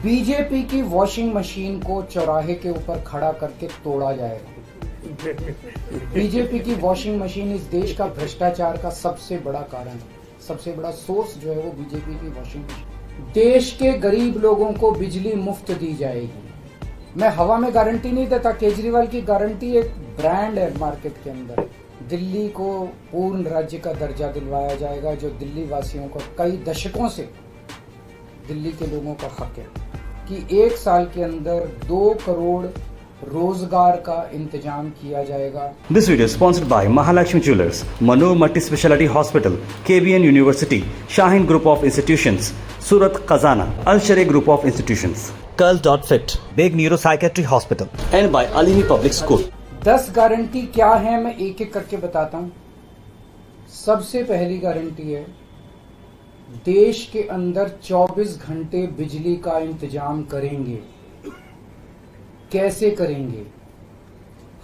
BJP की washing machine को चौराहे के ऊपर खड़ा करके तोड़ा जाएगा। बीजेपी की वॉशिंग मशीन इस देश का भ्रष्टाचार का सबसे बड़ा कारण है, सबसे बड़ा सोर्स जो है वो बीजेपी की वॉशिंग मशीन। देश के गरीब लोगों को बिजली मुफ्त दी जाएगी। मैं हवा में गारंटी नहीं देता, केजरीवाल की गारंटी एक ब्रांड है मार्केट के अंदर। दिल्ली को पूर्ण राज्य का दर्जा दिलवाया जाएगा, जो दिल्ली वासियों को कई दशकों से दिल्ली के लोगों का हक है कि एक साल के अंदर 2 करोड़ रोजगार का इंतजाम किया जाएगा। This video is sponsored by Mahalakshmi Jewelers, Manoor Multi-Speciality Hospital, KBN University, Shaheen Group of Institutions, Surat Khazana, Al Sharia Group of Institutions, Curl.fit, Big Neuropsychiatry Hospital, and by Alimi Public School. 10 guarantee क्या है मैं एक एक करके बताता हूं। सबसे पहली गारंटी है, देश के अंदर 24 घंटे बिजली का इंतजाम करेंगे। कैसे करेंगे?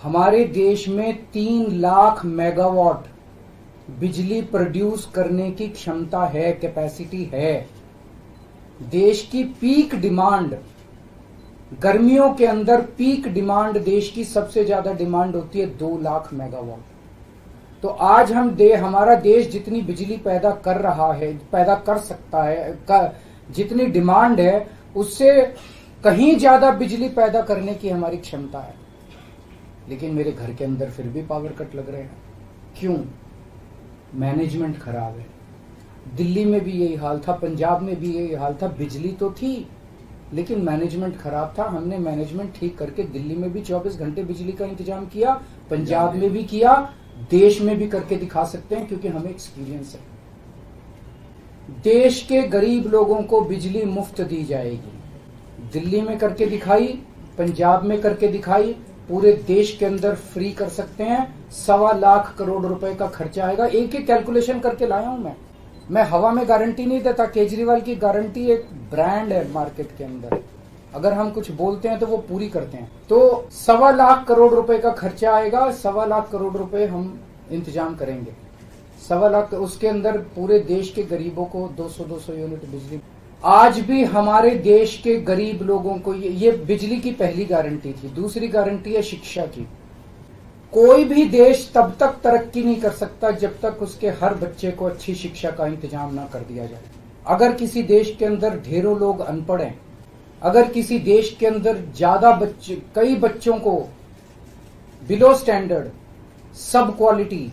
हमारे देश में 3 लाख मेगावाट बिजली प्रोड्यूस करने की क्षमता है, कैपेसिटी है। देश की पीक डिमांड, गर्मियों के अंदर पीक डिमांड देश की सबसे ज्यादा डिमांड होती है 2 लाख मेगावाट। तो आज हमारा देश जितनी बिजली पैदा कर रहा है, पैदा कर सकता है, जितनी डिमांड है उससे कहीं ज्यादा बिजली पैदा करने की हमारी क्षमता है। लेकिन मेरे घर के अंदर फिर भी पावर कट लग रहे हैं। क्यों? मैनेजमेंट खराब है। दिल्ली में भी यही हाल था, पंजाब में भी यही हाल था। बिजली तो थी लेकिन मैनेजमेंट खराब था। हमने मैनेजमेंट ठीक करके दिल्ली में भी 24 घंटे बिजली का इंतजाम किया, पंजाब में भी किया, देश में भी करके दिखा सकते हैं क्योंकि हमें एक्सपीरियंस है। देश के गरीब लोगों को बिजली मुफ्त दी जाएगी। दिल्ली में करके दिखाई, पंजाब में करके दिखाई, पूरे देश के अंदर फ्री कर सकते हैं। 1.25 लाख करोड़ रुपए का खर्चा आएगा। एक एक कैलकुलेशन करके लाया हूं मैं हवा में गारंटी नहीं देता। केजरीवाल की गारंटी एक ब्रांड है मार्केट के अंदर। अगर हम कुछ बोलते हैं तो वो पूरी करते हैं। तो 1.25 लाख करोड़ रुपए का खर्चा आएगा। 1.25 लाख करोड़ रुपए हम इंतजाम करेंगे। 1.25 लाख, उसके अंदर पूरे देश के गरीबों को 200 यूनिट बिजली। आज भी हमारे देश के गरीब लोगों को ये बिजली की पहली गारंटी थी। दूसरी गारंटी है शिक्षा की। कोई भी देश तब तक तरक्की नहीं कर सकता जब तक उसके हर बच्चे को अच्छी शिक्षा का इंतजाम ना कर दिया जाए। अगर किसी देश के अंदर ढेरों लोग अनपढ़ हैं, अगर किसी देश के अंदर ज्यादा बच्चे, कई बच्चों को बिलो स्टैंडर्ड, सब क्वालिटी,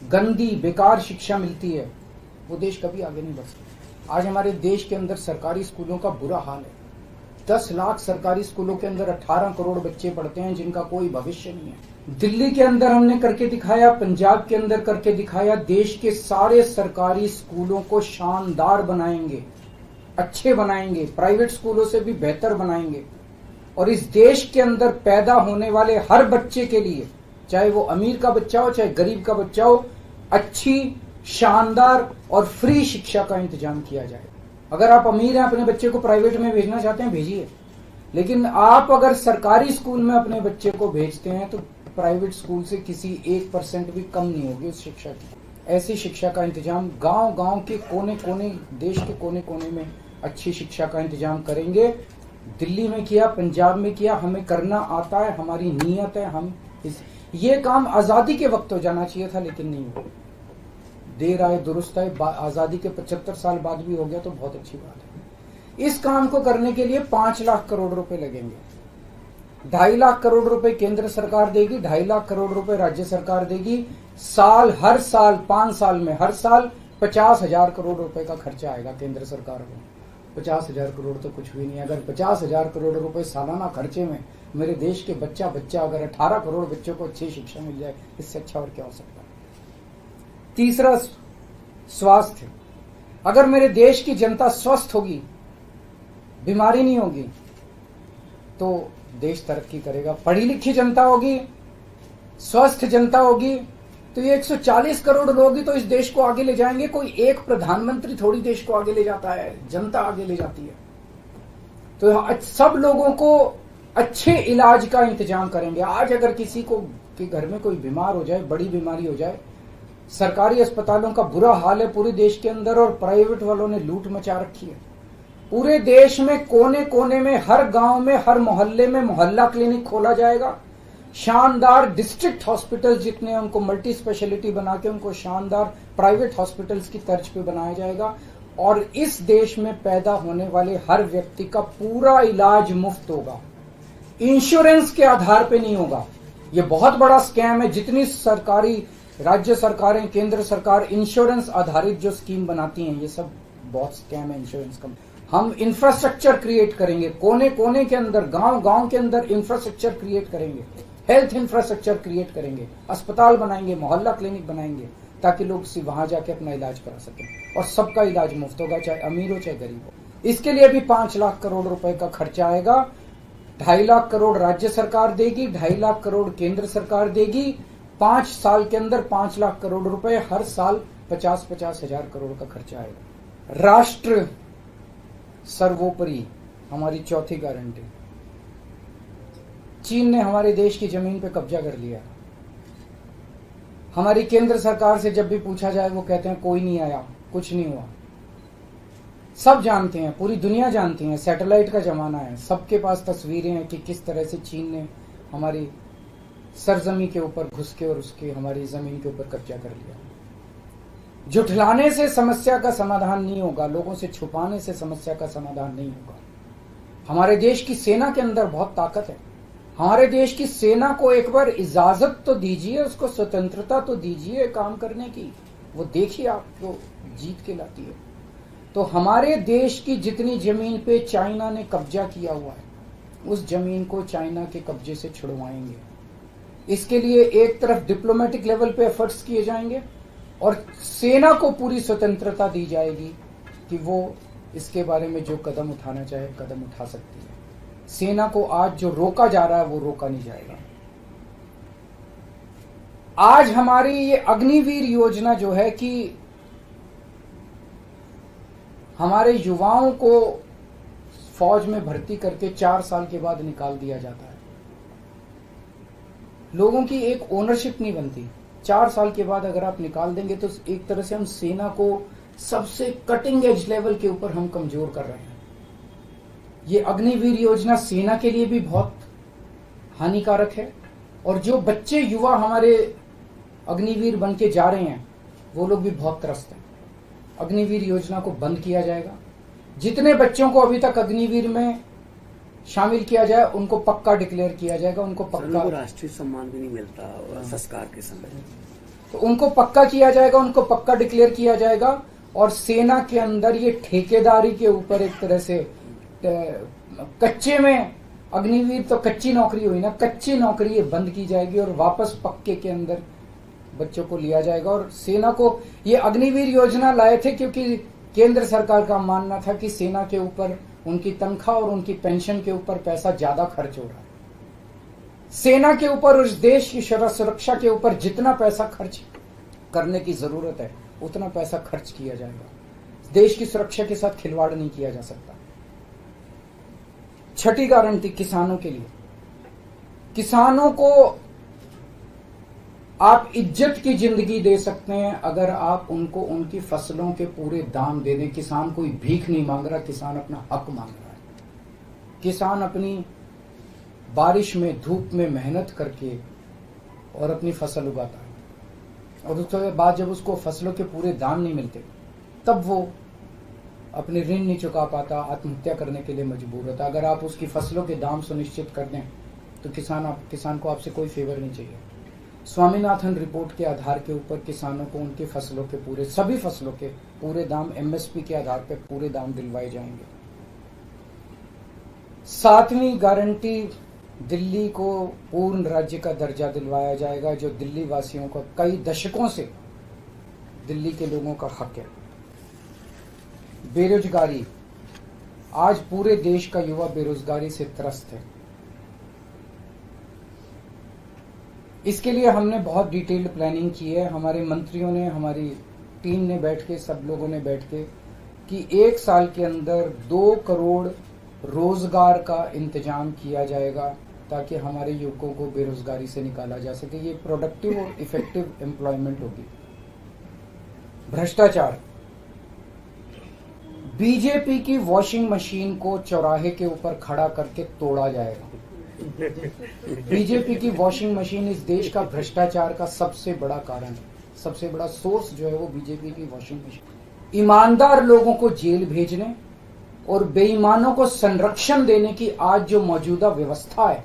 गंदी बेकार शिक्षा मिलती है, वो देश कभी आगे नहीं बढ़ सकता। आज हमारे देश के अंदर सरकारी स्कूलों का बुरा हाल है। 10 लाख सरकारी स्कूलों के अंदर 18 करोड़ बच्चे पढ़ते हैं जिनका कोई भविष्य नहीं है। दिल्ली के अंदर हमने करके दिखाया, पंजाब के अंदर करके दिखाया। देश के सारे सरकारी स्कूलों को शानदार बनाएंगे, अच्छे बनाएंगे, प्राइवेट स्कूलों से भी बेहतर बनाएंगे। और इस देश के अंदर पैदा होने वाले हर बच्चे के लिए, चाहे वो अमीर का बच्चा हो चाहे गरीब का बच्चा हो, अच्छी, शानदार और फ्री शिक्षा का इंतजाम किया जाए। अगर आप अमीर हैं, अपने बच्चे को प्राइवेट में भेजना चाहते हैं, भेजिए। लेकिन आप अगर सरकारी स्कूल में अपने बच्चे को भेजते हैं तो प्राइवेट स्कूल से किसी 1% भी कम नहीं होगी उस शिक्षा की। ऐसी शिक्षा का इंतजाम गांव-गांव के कोने-कोने, देश के कोने-कोने में अच्छी शिक्षा का इंतजाम करेंगे। दिल्ली में किया, पंजाब में किया, हमें करना आता है, हमारी नीयत है। ये काम आजादी के वक्त हो जाना चाहिए था लेकिन नहीं हुआ। देर आए दुरुस्त आए। आजादी के 75 साल बाद भी हो गया तो बहुत अच्छी बात है। इस काम को करने के लिए 5 लाख करोड़ रुपए लगेंगे। 2.5 लाख करोड़ रुपए केंद्र सरकार देगी, 2.5 लाख करोड़ रुपए राज्य सरकार देगी। हर साल 5 साल में हर साल 50,000 करोड़ रुपए का खर्चा आएगा केंद्र सरकार को। 50,000 करोड़ तो कुछ भी नहीं है। अगर 50,000 करोड़ रुपए सालाना खर्चे में मेरे देश के बच्चा अगर 18 करोड़ बच्चों को अच्छी शिक्षा मिल जाए, इससे अच्छा और क्या हो सकता है। तीसरा, स्वास्थ्य। अगर मेरे देश की जनता स्वस्थ होगी, बीमारी नहीं होगी, तो देश तरक्की करेगा। पढ़ी लिखी जनता होगी, स्वस्थ जनता होगी, तो ये 140 करोड़ लोग ही तो इस देश को आगे ले जाएंगे। कोई एक प्रधानमंत्री थोड़ी देश को आगे ले जाता है, जनता आगे ले जाती है। तो सब लोगों को अच्छे इलाज का इंतजाम करेंगे। आज अगर किसी को के घर में कोई बीमार हो जाए, बड़ी बीमारी हो जाए, सरकारी अस्पतालों का बुरा हाल है पूरे देश के अंदर और प्राइवेट वालों ने लूट मचा रखी है। पूरे देश में कोने कोने में, हर गांव में, हर मोहल्ले में मोहल्ला क्लिनिक खोला जाएगा। शानदार डिस्ट्रिक्ट हॉस्पिटल जितने हैं उनको मल्टी स्पेशलिटी बना के उनको शानदार प्राइवेट हॉस्पिटल्स की तर्ज पे बनाया जाएगा। और इस देश में पैदा होने वाले हर व्यक्ति का पूरा इलाज मुफ्त होगा, इंश्योरेंस के आधार पे नहीं होगा। ये बहुत बड़ा स्कैम है। जितनी सरकारी, राज्य सरकारें, केंद्र सरकार इंश्योरेंस आधारित जो स्कीम बनाती हैं, ये सब बहुत स्कैम है इंश्योरेंस का। हम इंफ्रास्ट्रक्चर क्रिएट करेंगे, कोने कोने के अंदर, गांव गांव के अंदर इंफ्रास्ट्रक्चर क्रिएट करेंगे, हेल्थ इंफ्रास्ट्रक्चर क्रिएट करेंगे, अस्पताल बनाएंगे, मोहल्ला क्लिनिक बनाएंगे, ताकि लोग वहां जाके अपना इलाज करा सकें। और सबका इलाज मुफ्त होगा, चाहे अमीर हो चाहे गरीब हो। इसके लिए भी 5 लाख करोड़ रुपए का खर्चा आएगा। 2.5 लाख करोड़ राज्य सरकार देगी, 2.5 लाख करोड़ केंद्र सरकार देगी। 5 साल के अंदर 5 लाख करोड़ रुपए, हर साल 50-50 हजार करोड़ का खर्चा आएगा। राष्ट्र सर्वोपरि, हमारी चौथी गारंटी। चीन ने हमारे देश की जमीन पे कब्जा कर लिया। हमारी केंद्र सरकार से जब भी पूछा जाए वो कहते हैं कोई नहीं आया, कुछ नहीं हुआ। सब जानते हैं, पूरी दुनिया जानती है, सैटेलाइट का जमाना है, सबके पास तस्वीरें हैं कि किस तरह से चीन ने हमारी सरजमी के ऊपर घुस के और उसके हमारी जमीन के ऊपर कब्जा कर लिया। जुठलाने से समस्या का समाधान नहीं होगा, लोगों से छुपाने से समस्या का समाधान नहीं होगा। हमारे देश की सेना के अंदर बहुत ताकत है। हमारे देश की सेना को एक बार इजाजत तो दीजिए, उसको स्वतंत्रता तो दीजिए काम करने की। वो देखिए आपको जीत के लाती है। तो हमारे देश की जितनी जमीन पे चाइना ने कब्जा किया हुआ है, उस जमीन को चाइना के कब्जे से छुड़वाएंगे। इसके लिए एक तरफ डिप्लोमेटिक लेवल पे एफर्ट्स किए जाएंगे और सेना को पूरी स्वतंत्रता दी जाएगी कि वो इसके बारे में जो कदम उठाना चाहे कदम उठा सकती है। सेना को आज जो रोका जा रहा है वो रोका नहीं जाएगा। आज हमारी ये अग्निवीर योजना जो है कि हमारे युवाओं को फौज में भर्ती करके 4 साल के बाद निकाल दिया जाता है। लोगों की एक ओनरशिप नहीं बनती। 4 साल के बाद अगर आप निकाल देंगे तो एक तरह से हम सेना को सबसे कटिंग एज लेवल के ऊपर हम कमजोर कर रहे हैं। ये अग्निवीर योजना सेना के लिए भी बहुत हानिकारक है और जो बच्चे युवा हमारे अग्निवीर बन के जा रहे हैं वो लोग भी बहुत त्रस्त हैं। अग्निवीर योजना को बंद किया जाएगा। जितने बच्चों को अभी तक अग्निवीर में शामिल किया जाए उनको पक्का डिक्लेयर किया जाएगा। उनको पक्का राष्ट्रीय सम्मान भी नहीं मिलता संस्कार के समय, तो उनको पक्का किया जाएगा, उनको पक्का डिक्लेयर किया जाएगा। और सेना के अंदर ये ठेकेदारी के ऊपर एक तरह से कच्चे में, अग्निवीर तो कच्ची नौकरी हुई ना, कच्ची नौकरी ये बंद की जाएगी और वापस पक्के के अंदर बच्चों को लिया जाएगा। और सेना को ये अग्निवीर योजना लाए थे क्योंकि केंद्र सरकार का मानना था कि सेना के ऊपर उनकी तनख्वाह और उनकी पेंशन के ऊपर पैसा ज्यादा खर्च हो रहा है। सेना के ऊपर, उस देश की सुरक्षा के ऊपर जितना पैसा खर्च करने की जरूरत है उतना पैसा खर्च किया जाएगा। देश की सुरक्षा के साथ खिलवाड़ नहीं किया जा सकता। छठी गारंटी किसानों के लिए। किसानों को आप इज्जत की जिंदगी दे सकते हैं अगर आप उनको उनकी फसलों के पूरे दाम दे दें। किसान कोई भीख नहीं मांग रहा, किसान अपना हक मांग रहा है। किसान अपनी बारिश में, धूप में मेहनत करके और अपनी फसल उगाता है और उसके बाद जब उसको फसलों के पूरे दाम नहीं मिलते तब वो अपने ऋण नहीं चुका पाता, आत्महत्या करने के लिए मजबूर होता। अगर आप उसकी फसलों के दाम सुनिश्चित कर दें तो किसान को आपसे कोई फेवर नहीं चाहिए। स्वामीनाथन रिपोर्ट के आधार के ऊपर किसानों को उनकी फसलों के पूरे, सभी फसलों के पूरे दाम एमएसपी के आधार पर पूरे दाम दिलवाए जाएंगे। 7वीं गारंटी, दिल्ली को पूर्ण राज्य का दर्जा दिलवाया जाएगा, जो दिल्ली वासियों को कई दशकों से दिल्ली के लोगों का हक है। बेरोजगारी, आज पूरे देश का युवा बेरोजगारी से त्रस्त है। इसके लिए हमने बहुत डिटेल्ड प्लानिंग की है। हमारे मंत्रियों ने, हमारी टीम ने बैठ के, सब लोगों ने बैठ के कि 1 साल के अंदर 2 करोड़ रोजगार का इंतजाम किया जाएगा ताकि हमारे युवकों को बेरोजगारी से निकाला जा सके। ये प्रोडक्टिव और इफेक्टिव एम्प्लॉयमेंट होगी। भ्रष्टाचार, बीजेपी की वॉशिंग मशीन को चौराहे के ऊपर खड़ा करके तोड़ा जाएगा। बीजेपी की वॉशिंग मशीन इस देश का भ्रष्टाचार का सबसे बड़ा कारण है, सबसे बड़ा सोर्स जो है वो बीजेपी की वॉशिंग मशीन। ईमानदार लोगों को जेल भेजने और बेईमानों को संरक्षण देने की आज जो मौजूदा व्यवस्था है,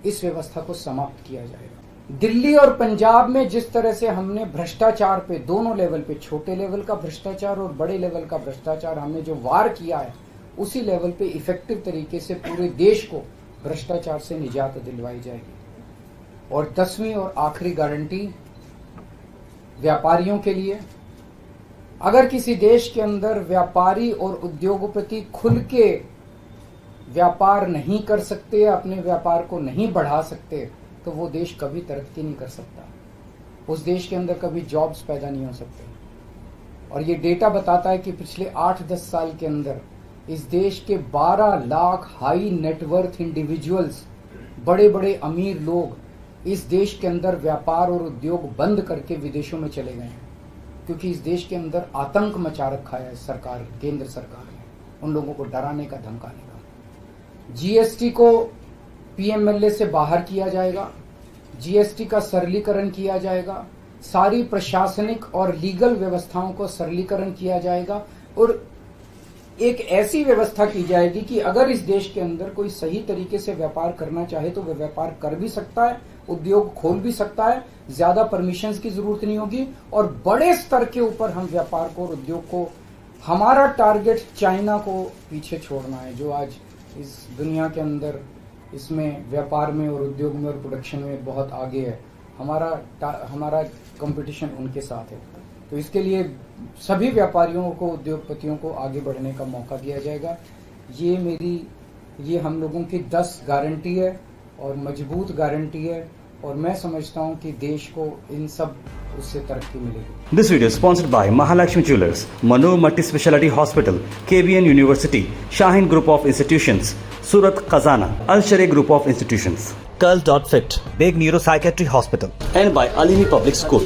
इस व्यवस्था को समाप्त किया जाएगा। दिल्ली और पंजाब में जिस तरह से हमने भ्रष्टाचार पे दोनों लेवल पे, छोटे लेवल का भ्रष्टाचार और बड़े लेवल का भ्रष्टाचार हमने जो वार किया है, उसी लेवल पे इफेक्टिव तरीके से पूरे देश को भ्रष्टाचार से निजात दिलवाई जाएगी। और 10वीं और आखिरी गारंटी व्यापारियों के लिए, अगर किसी देश के अंदर व्यापारी और उद्योगपति खुल के व्यापार नहीं कर सकते, अपने व्यापार को नहीं बढ़ा सकते, तो वो देश कभी तरक्की नहीं कर सकता। उस देश के अंदर कभी जॉब्स पैदा नहीं हो सकते। और ये डेटा बताता है कि पिछले 8-10 साल के अंदर इस देश के 12 लाख हाई नेटवर्थ इंडिविजुअल्स, बड़े बड़े अमीर लोग इस देश के अंदर व्यापार और उद्योग बंद करके विदेशों में चले गए हैं, क्योंकि इस देश के अंदर आतंक मचा रखा है सरकार, केंद्र सरकार ने, उन लोगों को डराने का, धमकाने का। जीएसटी को पीएमएलए से बाहर किया जाएगा, जीएसटी का सरलीकरण किया जाएगा, सारी प्रशासनिक और लीगल व्यवस्थाओं को सरलीकरण किया जाएगा और एक ऐसी व्यवस्था की जाएगी कि अगर इस देश के अंदर कोई सही तरीके से व्यापार करना चाहे तो वह व्यापार कर भी सकता है, उद्योग खोल भी सकता है, ज्यादा परमिशंस की जरूरत नहीं होगी और बड़े स्तर के ऊपर हम व्यापार को और उद्योग को, हमारा टारगेट चाइना को पीछे छोड़ना है, जो आज इस दुनिया के अंदर इसमें व्यापार में और उद्योग में और प्रोडक्शन में बहुत आगे है। हमारा कंपटीशन उनके साथ है। तो इसके लिए सभी व्यापारियों को, उद्योगपतियों को आगे बढ़ने का मौका दिया जाएगा। ये हम लोगों की 10 गारंटी है और मजबूत गारंटी है और मैं समझता हूं कि देश को इन सब उससे तरक्की मिलेगी। This video is sponsored by Mahalakshmi Jewelers, Mano Multi Speciality Hospital, KBN University, Shaheen Group of Institutions, Surat Khazana, Al-Sharia Group of Institutions, Curl.fit, Big Neuropsychiatry Hospital, and by Alimi Public School.